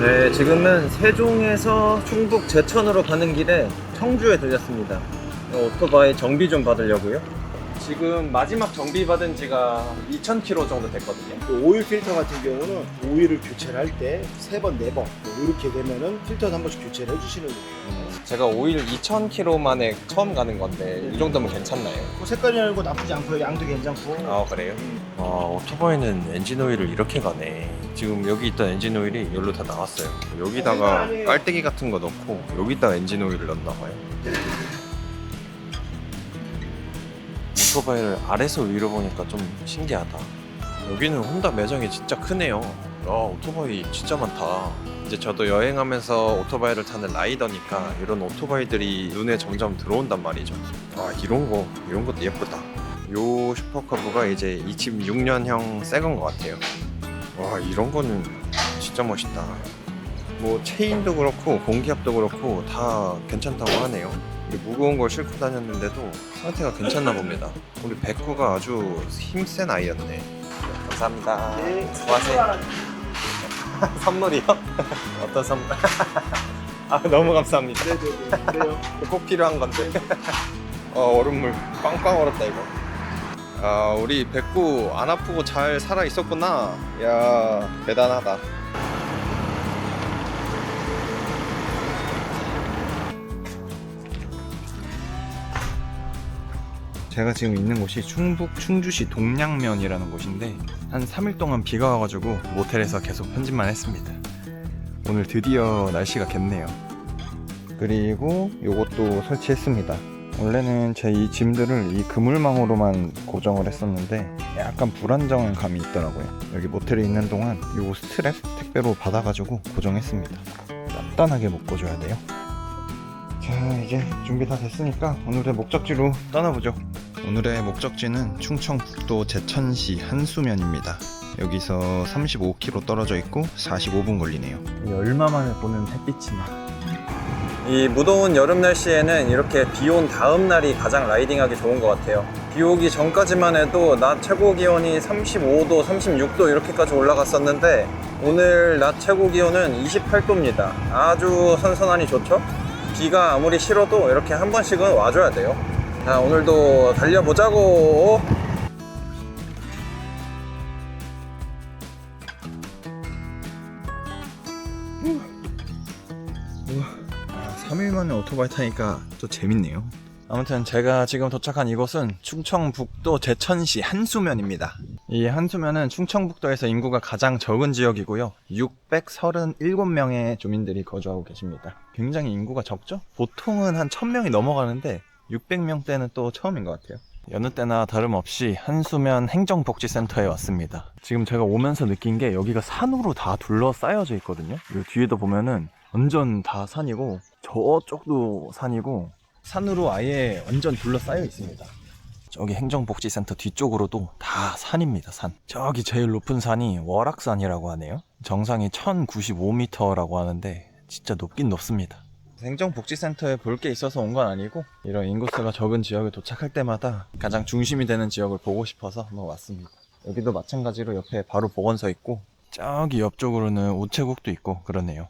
네, 지금은 세종에서 충북 제천으로 가는 길에 청주에 들렸습니다. 오토바이 정비 좀 받으려고요. 지금 마지막 정비 받은 지가 2,000km 정도 됐거든요. 그 오일 필터 같은 경우는 오일을 교체를 할 때 3번, 4번 이렇게 되면은 필터는 한 번씩 교체를 해주시는 거예요. 제가 오일 2,000km 만에 처음 가는 건데 이 정도면 괜찮나요? 그 색깔이 알고 나쁘지 않고요. 양도 괜찮고. 아, 그래요? 오토바이는 엔진 오일을 이렇게 가네. 지금 여기 있던 엔진 오일이 여기로 다 나왔어요. 여기다가 깔때기 같은 거 넣고 여기다가 엔진 오일을 넣나 봐요. 오토바이를 아래서 위로 보니까 좀 신기하다. 여기는 혼다 매장이 진짜 크네요. 오토바이 진짜 많다. 이제 저도 여행하면서 오토바이를 타는 라이더니까 이런 오토바이들이 눈에 점점 들어온단 말이죠. 이런 것도 예쁘다. 요 슈퍼커브가 이제 26년형 새건 것 같아요. 와, 이런 거는 진짜 멋있다. 뭐 체인도 그렇고 공기압도 그렇고 다 괜찮다고 하네요. 무거운 걸 싣고 다녔는데도 상태가 괜찮나 봅니다. 우리 백구가 아주 힘센 아이였네. 네, 감사합니다. 네, 수고하세요. 선물이요? 어떤 선물? 너무 감사합니다. 네네네. 그래요. 꼭 필요한 건데. 얼음물 빵빵 얼었다 이거. 우리 백구 안 아프고 잘 살아 있었구나. 야, 대단하다. 제가 지금 있는 곳이 충북 충주시 동량면이라는 곳인데 한 3일 동안 비가 와가지고 모텔에서 계속 편집만 했습니다. 오늘 드디어 날씨가 겠네요. 그리고 요것도 설치했습니다. 원래는 제 이 짐들을 이 그물망으로만 고정을 했었는데 약간 불안정한 감이 있더라고요. 여기 모텔에 있는 동안 요 스트랩 택배로 받아가지고 고정했습니다. 단단하게 묶어줘야 돼요. 자, 이제 준비 다 됐으니까 오늘의 목적지로 떠나보죠. 오늘의 목적지는 충청북도 제천시 한수면입니다. 여기서 35km 떨어져 있고 45분 걸리네요. 얼마 만에 보는 햇빛이냐. 이 무더운 여름 날씨에는 이렇게 비 온 다음 날이 가장 라이딩하기 좋은 것 같아요. 비 오기 전까지만 해도 낮 최고 기온이 35도, 36도 이렇게까지 올라갔었는데 오늘 낮 최고 기온은 28도입니다. 아주 선선하니 좋죠? 비가 아무리 싫어도 이렇게 한 번씩은 와줘야 돼요. 자, 오늘도 달려보자고. 3일 만에 오토바이 타니까 또 재밌네요. 아무튼 제가 지금 도착한 이곳은 충청북도 제천시 한수면입니다. 이 한수면은 충청북도에서 인구가 가장 적은 지역이고요. 637명의 주민들이 거주하고 계십니다. 굉장히 인구가 적죠? 보통은 한 1000명이 넘어가는데 600명대는 또 처음인 것 같아요. 여느 때나 다름없이 한수면 행정복지센터에 왔습니다. 지금 제가 오면서 느낀 게 여기가 산으로 다 둘러싸여져 있거든요. 이 뒤에도 보면은 완전 다 산이고 저쪽도 산이고 산으로 아예 완전 둘러싸여 있습니다. 저기 행정복지센터 뒤쪽으로도 다 산입니다. 산. 저기 제일 높은 산이 월악산이라고 하네요. 정상이 1095m라고 하는데 진짜 높긴 높습니다. 행정복지센터에 볼 게 있어서 온 건 아니고 이런 인구수가 적은 지역에 도착할 때마다 가장 중심이 되는 지역을 보고 싶어서 한번 왔습니다. 여기도 마찬가지로 옆에 바로 보건소 있고 저기 옆쪽으로는 우체국도 있고 그러네요.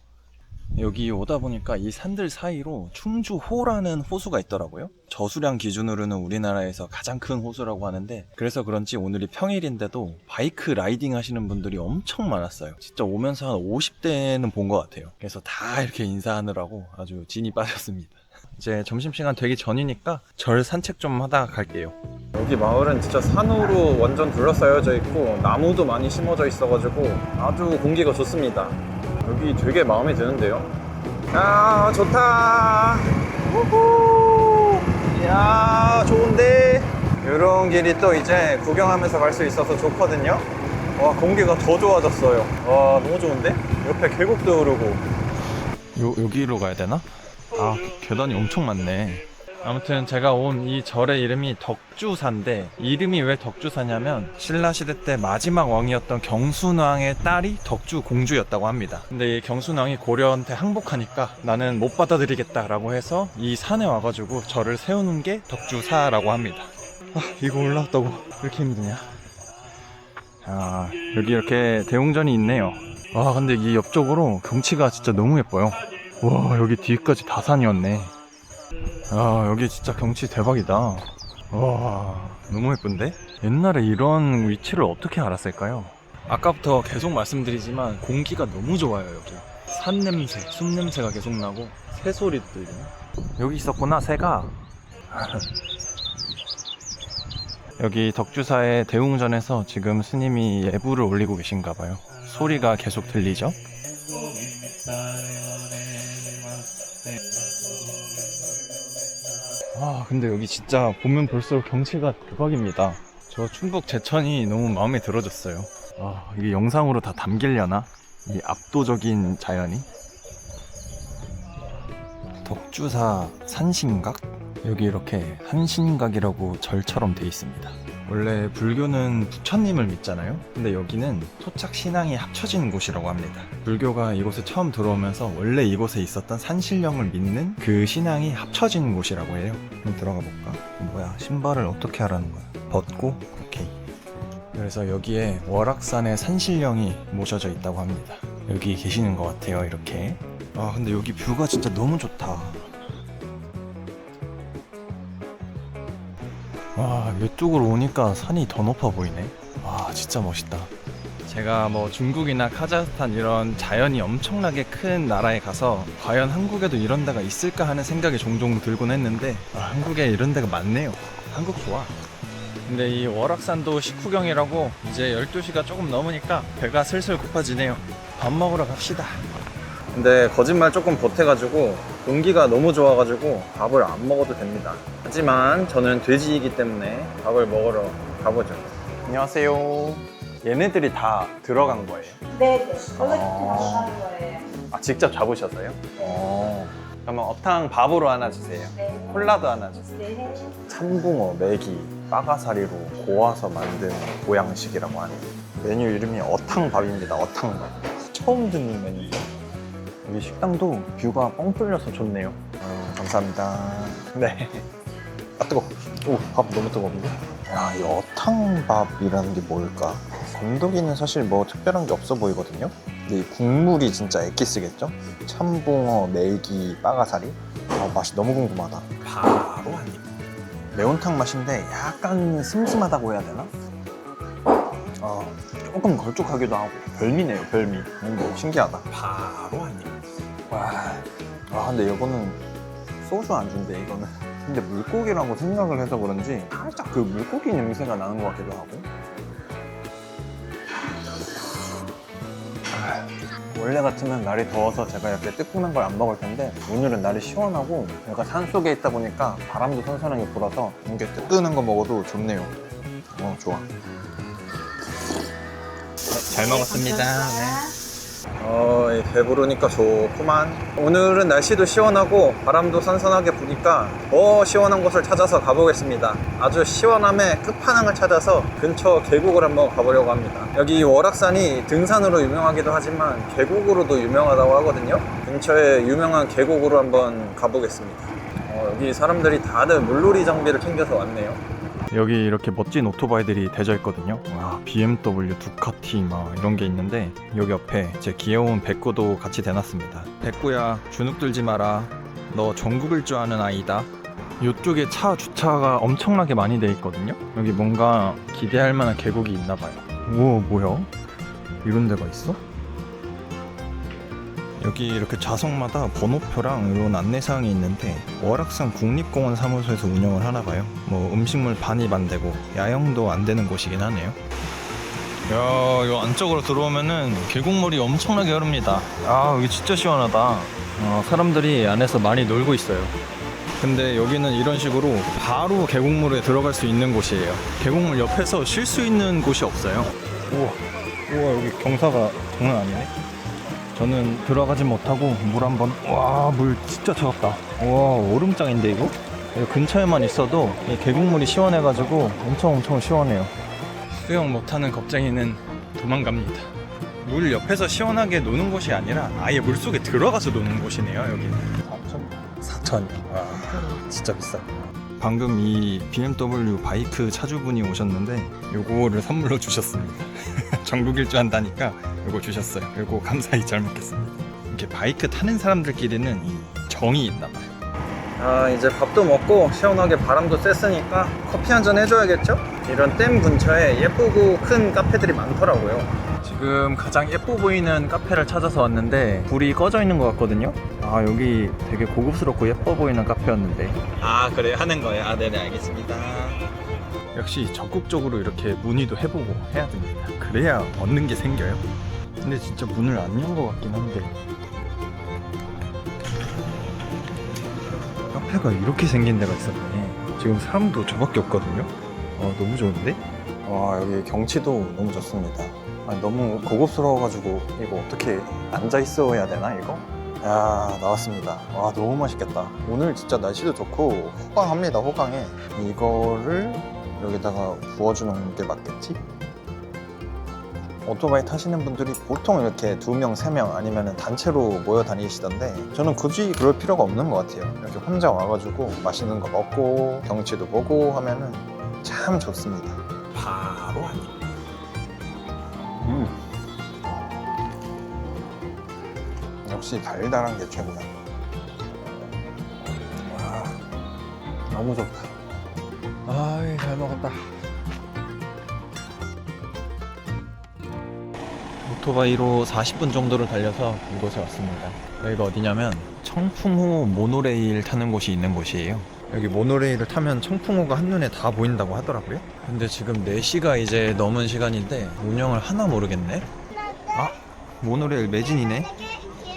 여기 오다 보니까 이 산들 사이로 충주호라는 호수가 있더라고요. 저수량 기준으로는 우리나라에서 가장 큰 호수라고 하는데 그래서 그런지 오늘이 평일인데도 바이크 라이딩 하시는 분들이 엄청 많았어요. 진짜 오면서 한 50대는 본 것 같아요. 그래서 다 이렇게 인사하느라고 아주 진이 빠졌습니다. 이제 점심시간 되기 전이니까 절 산책 좀 하다가 갈게요. 여기 마을은 진짜 산으로 완전 둘러싸여져 있고 나무도 많이 심어져 있어가지고 아주 공기가 좋습니다. 여기 되게 마음에 드는데요. 야, 좋다. 우후. 야, 좋은데. 이런 길이 또 이제 구경하면서 갈 수 있어서 좋거든요. 와, 공기가 더 좋아졌어요. 와, 너무 좋은데? 옆에 계곡도 흐르고. 여기로 가야 되나? 아, 계단이 엄청 많네. 아무튼 제가 온 이 절의 이름이 덕주사인데 이름이 왜 덕주사냐면 신라시대 때 마지막 왕이었던 경순왕의 딸이 덕주 공주였다고 합니다. 근데 이 경순왕이 고려한테 항복하니까 나는 못 받아들이겠다라고 해서 이 산에 와가지고 절을 세우는 게 덕주사라고 합니다. 이거 올라왔다고 왜 이렇게 힘드냐. 여기 이렇게 대웅전이 있네요. 와, 근데 이 옆쪽으로 경치가 진짜 너무 예뻐요. 와, 여기 뒤까지 다 산이었네. 아, 여기 진짜 경치 대박이다. 와, 너무 예쁜데? 옛날에 이런 위치를 어떻게 알았을까요? 아까부터 계속 말씀드리지만 공기가 너무 좋아요. 여기 산 냄새, 숲 냄새가 계속 나고 새소리도 들리네. 여기 있었구나, 새가. 여기 덕주사의 대웅전에서 지금 스님이 예불을 올리고 계신가 봐요. 소리가 계속 들리죠? 아, 근데 여기 진짜 보면 볼수록 경치가 대박입니다. 저 충북 제천이 너무 마음에 들어졌어요. 아, 이게 영상으로 다 담기려나? 이 압도적인 자연이. 덕주사 산신각? 여기 이렇게 산신각이라고 절처럼 돼 있습니다. 원래 불교는 부처님을 믿잖아요. 근데 여기는 토착 신앙이 합쳐진 곳이라고 합니다. 불교가 이곳에 처음 들어오면서 원래 이곳에 있었던 산신령을 믿는 그 신앙이 합쳐진 곳이라고 해요. 그럼 들어가 볼까? 뭐야, 신발을 어떻게 하라는 거야? 벗고? 오케이. 그래서 여기에 월악산의 산신령이 모셔져 있다고 합니다. 여기 계시는 것 같아요, 이렇게. 아, 근데 여기 뷰가 진짜 너무 좋다. 와, 이쪽으로 오니까 산이 더 높아 보이네. 와, 진짜 멋있다. 제가 뭐 중국이나 카자흐스탄 이런 자연이 엄청나게 큰 나라에 가서 과연 한국에도 이런 데가 있을까 하는 생각이 종종 들곤 했는데, 한국에 이런 데가 많네요. 한국 좋아. 근데 이 월악산도 식후경이라고 이제 12시가 조금 넘으니까 배가 슬슬 고파지네요. 밥 먹으러 갑시다. 근데 거짓말 조금 보태가지고 공기가 너무 좋아가지고 밥을 안 먹어도 됩니다. 하지만 저는 돼지이기 때문에 밥을 먹으러 가보죠. 안녕하세요. 얘네들이 다 들어간 거예요? 네네. 원래 그렇게 나가는 거예요. 아, 직접 잡으셨어요? 그러면 어탕 밥으로 하나 주세요. 네. 콜라도 하나 주세요. 네. 참붕어, 메기, 빠가사리로 고아서 만든 보양식이라고 하네요. 메뉴 이름이 어탕밥입니다. 어탕밥. 처음 듣는 메뉴죠. 여기 식당도 뷰가 뻥 뚫려서 좋네요. 감사합니다. 네. 아, 뜨거. 오, 밥 너무 뜨거운데? 야, 이 어탕밥이라는 게 뭘까? 건더기는 사실 뭐 특별한 게 없어 보이거든요? 근데 이 국물이 진짜 엑기스겠죠? 참붕어, 메기, 빠가사리? 아, 맛이 너무 궁금하다. 바로 한 입. 매운탕 맛인데 약간 슴슴하다고 해야 되나? 아, 조금 걸쭉하기도 하고 별미네요, 별미. 신기하다. 바로 한 입. 와, 근데 이거는 소주 안 준대, 이거는. 근데 물고기라고 생각을 해서 그런지 살짝 그 물고기 냄새가 나는 것 같기도 하고. 원래 같으면 날이 더워서 제가 이렇게 뜨끈한 걸 안 먹을 텐데 오늘은 날이 시원하고 제가 산속에 있다 보니까 바람도 선선하게 불어서 이렇게 뜨끈한 거 먹어도 좋네요. 좋아. 잘 먹었습니다. 네. 배부르니까 좋구만. 오늘은 날씨도 시원하고 바람도 선선하게 부니까 더 시원한 곳을 찾아서 가보겠습니다. 아주 시원함의 끝판왕을 찾아서 근처 계곡을 한번 가보려고 합니다. 여기 월악산이 등산으로 유명하기도 하지만 계곡으로도 유명하다고 하거든요. 근처에 유명한 계곡으로 한번 가보겠습니다. 여기 사람들이 다들 물놀이 장비를 챙겨서 왔네요. 여기 이렇게 멋진 오토바이들이 대져 있거든요. 와, BMW, 두카티 막 이런 게 있는데 여기 옆에 제 귀여운 백구도 같이 대놨습니다. 백구야, 주눅 들지 마라. 너 전국일 줄 아는 아이다. 이쪽에 차 주차가 엄청나게 많이 돼 있거든요. 여기 뭔가 기대할 만한 계곡이 있나 봐요. 우와, 뭐야? 이런 데가 있어? 여기 이렇게 좌석마다 번호표랑 이런 안내사항이 있는데 월악산 국립공원 사무소에서 운영을 하나봐요. 뭐 음식물 반입 안 되고 야영도 안 되는 곳이긴 하네요. 야, 이 안쪽으로 들어오면은 계곡물이 엄청나게 흐릅니다. 아, 여기 진짜 시원하다. 사람들이 안에서 많이 놀고 있어요. 근데 여기는 이런 식으로 바로 계곡물에 들어갈 수 있는 곳이에요. 계곡물 옆에서 쉴 수 있는 곳이 없어요. 우와, 여기 경사가 장난 아니네. 저는 들어가지 못하고 물 한번. 와, 물 진짜 차갑다. 와, 얼음장인데 이거? 여기 근처에만 있어도 이 계곡물이 시원해가지고 엄청 시원해요. 수영 못하는 겁쟁이는 도망갑니다. 물 옆에서 시원하게 노는 곳이 아니라 아예 물속에 들어가서 노는 곳이네요. 여기는 4,000이요. 와, 진짜 비싸. 방금 이 BMW 바이크 차주분이 오셨는데 요거를 선물로 주셨습니다. 전국 일주 한다니까 이거 주셨어요. 이거 감사히 잘 먹겠습니다. 이렇게 바이크 타는 사람들끼리는 이 정이 있나 봐요. 아, 이제 밥도 먹고 시원하게 바람도 쐈으니까 커피 한잔 해줘야겠죠? 이런 댐 근처에 예쁘고 큰 카페들이 많더라고요. 지금 가장 예뻐 보이는 카페를 찾아서 왔는데 불이 꺼져 있는 것 같거든요. 아, 여기 되게 고급스럽고 예뻐 보이는 카페였는데. 아, 그래 하는 거예요? 아, 네네, 알겠습니다. 역시 적극적으로 이렇게 문의도 해보고 해야 됩니다. 그래야 얻는 게 생겨요. 근데 진짜 문을 안 연 것 같긴 한데. 카페가 이렇게 생긴 데가 있었네. 지금 사람도 저밖에 없거든요. 너무 좋은데? 와, 여기 경치도 너무 좋습니다. 아니, 너무 고급스러워가지고 이거 어떻게 앉아 있어야 되나 이거? 야, 나왔습니다. 와, 너무 맛있겠다. 오늘 진짜 날씨도 좋고 호강합니다. 호강해. 이거를 여기다가 부어주는 게 맞겠지? 오토바이 타시는 분들이 보통 이렇게 2명, 3명 아니면 단체로 모여 다니시던데 저는 굳이 그럴 필요가 없는 것 같아요. 이렇게 혼자 와가지고 맛있는 거 먹고 경치도 보고 하면은 참 좋습니다. 바로 한 입. 역시 달달한 게 최고다. 와, 너무 좋다. 아이, 잘 먹었다. 오토바이로 40분 정도를 달려서 이곳에 왔습니다. 여기가 어디냐면 청풍호 모노레일 타는 곳이 있는 곳이에요. 여기 모노레일을 타면 청풍호가 한눈에 다 보인다고 하더라고요. 근데 지금 4시가 이제 넘은 시간인데 운영을 하나 모르겠네. 아, 모노레일 매진이네.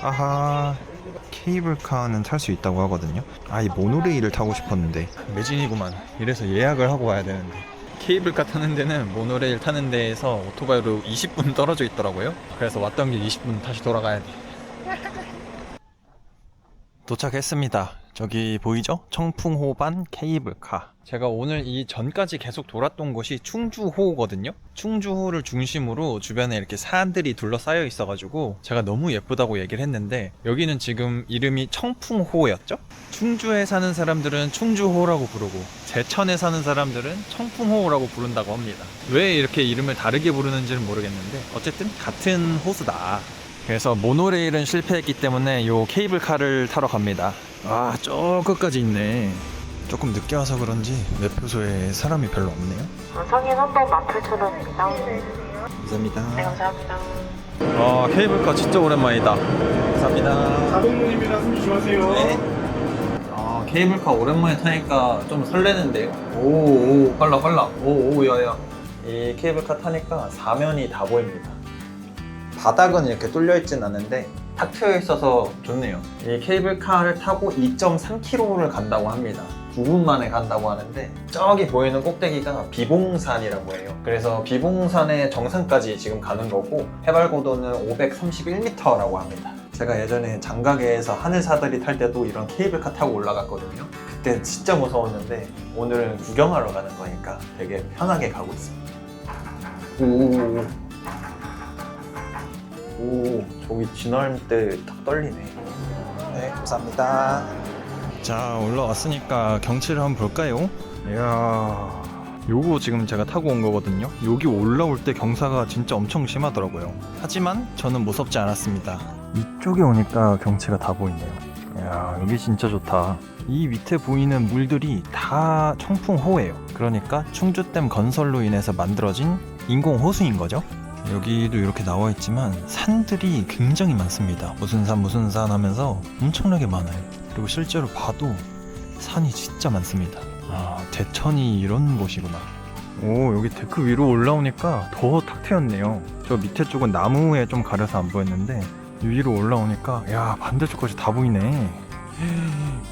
아하, 케이블카는 탈 수 있다고 하거든요. 아, 이 모노레일을 타고 싶었는데 매진이구만. 이래서 예약을 하고 와야 되는데. 케이블카 타는 데는 모노레일 타는 데에서 오토바이로 20분 떨어져 있더라고요. 그래서 왔던 길 20분 다시 돌아가야 돼. 도착했습니다. 저기 보이죠? 청풍호반 케이블카. 제가 오늘 이 전까지 계속 돌았던 곳이 충주호거든요. 충주호를 중심으로 주변에 이렇게 산들이 둘러싸여 있어가지고 제가 너무 예쁘다고 얘기를 했는데 여기는 지금 이름이 청풍호였죠? 충주에 사는 사람들은 충주호라고 부르고 제천에 사는 사람들은 청풍호라고 부른다고 합니다. 왜 이렇게 이름을 다르게 부르는지는 모르겠는데 어쨌든 같은 호수다. 그래서 모노레일은 실패했기 때문에 요 케이블카를 타러 갑니다. 아, 저 끝까지 있네. 조금 늦게 와서 그런지 매표소에 사람이 별로 없네요. 성인 한번 18,000원입니다. 감사합니다. 네, 감사합니다. 아, 케이블카 진짜 오랜만이다. 감사합니다. 자동문입니다. 조심하세요. 네. 아, 케이블카 오랜만에 타니까 좀 설레는데요. 오, 빨라. 오, 야야. 이 케이블카 타니까 사면이 다 보입니다. 바닥은 이렇게 뚫려 있진 않은데 탁 트여 있어서 좋네요. 이 케이블카를 타고 2.3km를 간다고 합니다. 9분 만에 간다고 하는데 저기 보이는 꼭대기가 비봉산이라고 해요. 그래서 비봉산의 정상까지 지금 가는 거고 해발 고도는 531m라고 합니다. 제가 예전에 장가게에서 하늘사다리 탈 때도 이런 케이블카 타고 올라갔거든요. 그때 진짜 무서웠는데 오늘은 구경하러 가는 거니까 되게 편하게 가고 있습니다. 오, 저기 지날 때 딱 떨리네. 네, 감사합니다. 자, 올라왔으니까 경치를 한번 볼까요? 이야, 요거 지금 제가 타고 온 거거든요. 여기 올라올 때 경사가 진짜 엄청 심하더라고요. 하지만 저는 무섭지 않았습니다. 이쪽에 오니까 경치가 다 보이네요. 이야, 여기 진짜 좋다. 이 밑에 보이는 물들이 다 청풍호예요. 그러니까 충주댐 건설로 인해서 만들어진 인공호수인 거죠. 여기도 이렇게 나와 있지만 산들이 굉장히 많습니다. 무슨 산 하면서 엄청나게 많아요. 그리고 실제로 봐도 산이 진짜 많습니다. 아, 제천이 이런 곳이구나. 오, 여기 데크 위로 올라오니까 더 탁 트였네요. 저 밑에 쪽은 나무에 좀 가려서 안 보였는데 위로 올라오니까 야, 반대쪽까지 다 보이네.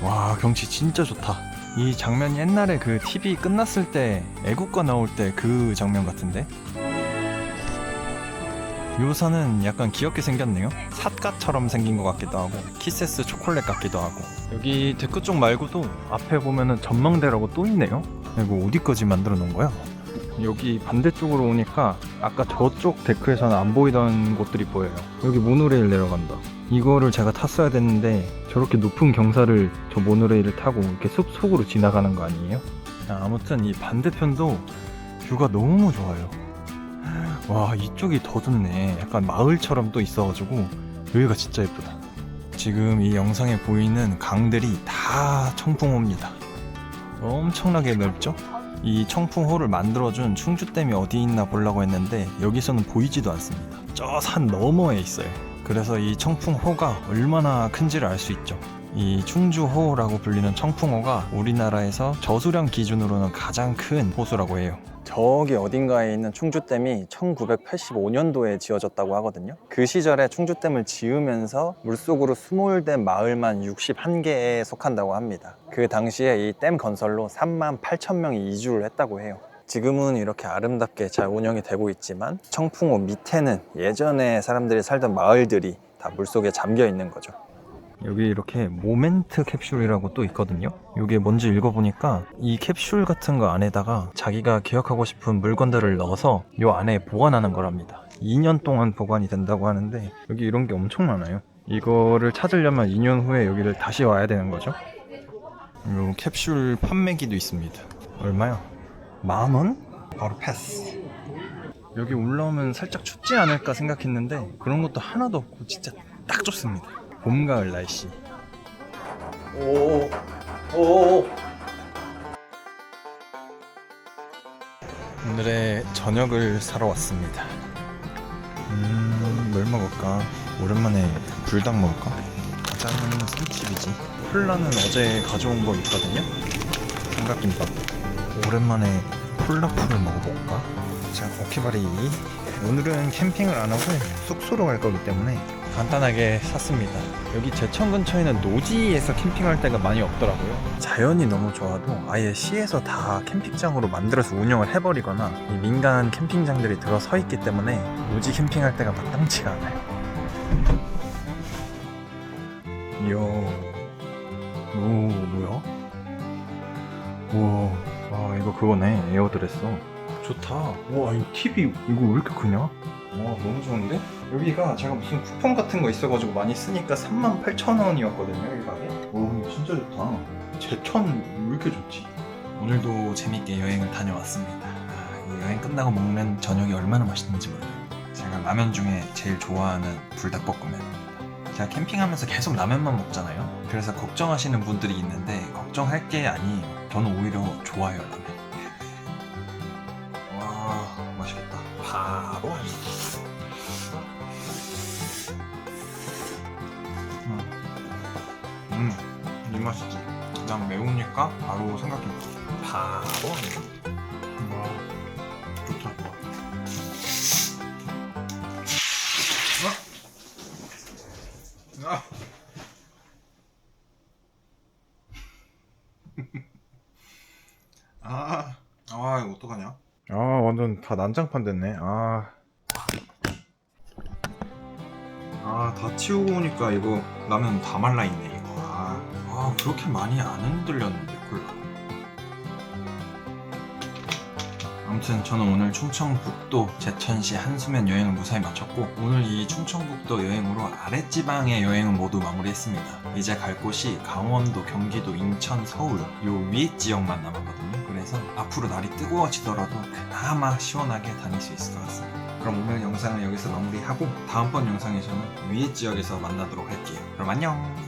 와, 경치 진짜 좋다. 이 장면이 옛날에 그 TV 끝났을 때 애국가 나올 때 그 장면 같은데. 요 산은 약간 귀엽게 생겼네요. 삿갓처럼 생긴 것 같기도 하고 키세스 초콜릿 같기도 하고. 여기 데크 쪽 말고도 앞에 보면은 전망대라고 또 있네요. 이거 어디까지 만들어 놓은 거야? 여기 반대쪽으로 오니까 아까 저쪽 데크에서는 안 보이던 곳들이 보여요. 여기 모노레일 내려간다. 이거를 제가 탔어야 됐는데 저렇게 높은 경사를 저 모노레일을 타고 이렇게 숲 속으로 지나가는 거 아니에요? 아무튼 이 반대편도 뷰가 너무 좋아요. 와, 이쪽이 더 좋네. 약간 마을처럼 또 있어가지고 여기가 진짜 예쁘다. 지금 이 영상에 보이는 강들이 다 청풍호입니다. 엄청나게 넓죠? 이 청풍호를 만들어준 충주댐이 어디 있나 보려고 했는데 여기서는 보이지도 않습니다. 저 산 너머에 있어요. 그래서 이 청풍호가 얼마나 큰지를 알 수 있죠. 이 충주호라고 불리는 청풍호가 우리나라에서 저수량 기준으로는 가장 큰 호수라고 해요. 저기 어딘가에 있는 충주댐이 1985년도에 지어졌다고 하거든요. 그 시절에 충주댐을 지으면서 물속으로 수몰된 마을만 61개에 속한다고 합니다. 그 당시에 이 댐 건설로 38,000명이 이주를 했다고 해요. 지금은 이렇게 아름답게 잘 운영이 되고 있지만 청풍호 밑에는 예전에 사람들이 살던 마을들이 다 물속에 잠겨 있는 거죠. 여기 이렇게 모멘트 캡슐이라고 또 있거든요. 이게 뭔지 읽어보니까 이 캡슐 같은 거 안에다가 자기가 기억하고 싶은 물건들을 넣어서 이 안에 보관하는 거랍니다. 2년 동안 보관이 된다고 하는데 여기 이런 게 엄청 많아요. 이거를 찾으려면 2년 후에 여기를 다시 와야 되는 거죠. 이 캡슐 판매기도 있습니다. 얼마요? 10,000원? 바로 패스. 여기 올라오면 살짝 춥지 않을까 생각했는데 그런 것도 하나도 없고 진짜 딱 좋습니다. 봄, 가을 날씨. 오늘의 저녁을 사러 왔습니다. 뭘 먹을까? 오랜만에 불닭 먹을까? 가자는 삼집이지. 콜라는 어제 가져온 거 있거든요. 삼각김밥. 오랜만에 콜라풀을 먹어볼까? 자, 오키바리. 오늘은 캠핑을 안 하고 숙소로 갈 거기 때문에 간단하게 샀습니다. 여기 제천 근처에는 노지에서 캠핑할 데가 많이 없더라고요. 자연이 너무 좋아도 아예 시에서 다 캠핑장으로 만들어서 운영을 해버리거나 이 민간 캠핑장들이 들어서 있기 때문에 노지 캠핑할 데가 마땅치가 않아요. 이야, 오, 뭐야? 우와, 와, 이거 그거네. 에어드레스. 좋다. 와, 이 TV 이거 왜 이렇게 크냐? 와, 너무 좋은데? 여기가 제가 무슨 쿠폰 같은 거 있어가지고 많이 쓰니까 38,000원이었거든요, 1박에. 오, 진짜 좋다. 제천 왜 이렇게 좋지? 오늘도 재밌게 여행을 다녀왔습니다. 이 여행 끝나고 먹는 저녁이 얼마나 맛있는지 몰라요. 제가 라면 중에 제일 좋아하는 불닭볶음면입니다. 제가 캠핑하면서 계속 라면만 먹잖아요. 그래서 걱정하시는 분들이 있는데 걱정할 게 아니에요. 저는 오히려 좋아요, 라면. 와, 맛있겠다. 바로 이 맛이지. 그냥 매우니까 바로 생각해. 바로 와, 좋다. 이거 어떡하냐? 완전 다 난장판 됐네. 다 치우고 오니까 이거 라면 다 말라있네, 이거. 그렇게 많이 안 흔들렸는데, 콜라. 아무튼 저는 오늘 충청북도 제천시 한수면 여행을 무사히 마쳤고 오늘 이 충청북도 여행으로 아랫지방의 여행은 모두 마무리했습니다. 이제 갈 곳이 강원도, 경기도, 인천, 서울 요 위에 지역만 남았거든요. 그래서 앞으로 날이 뜨거워지더라도 그나마 시원하게 다닐 수 있을 것 같습니다. 그럼 오늘 영상은 여기서 마무리하고 다음번 영상에서는 위에 지역에서 만나도록 할게요. 그럼 안녕!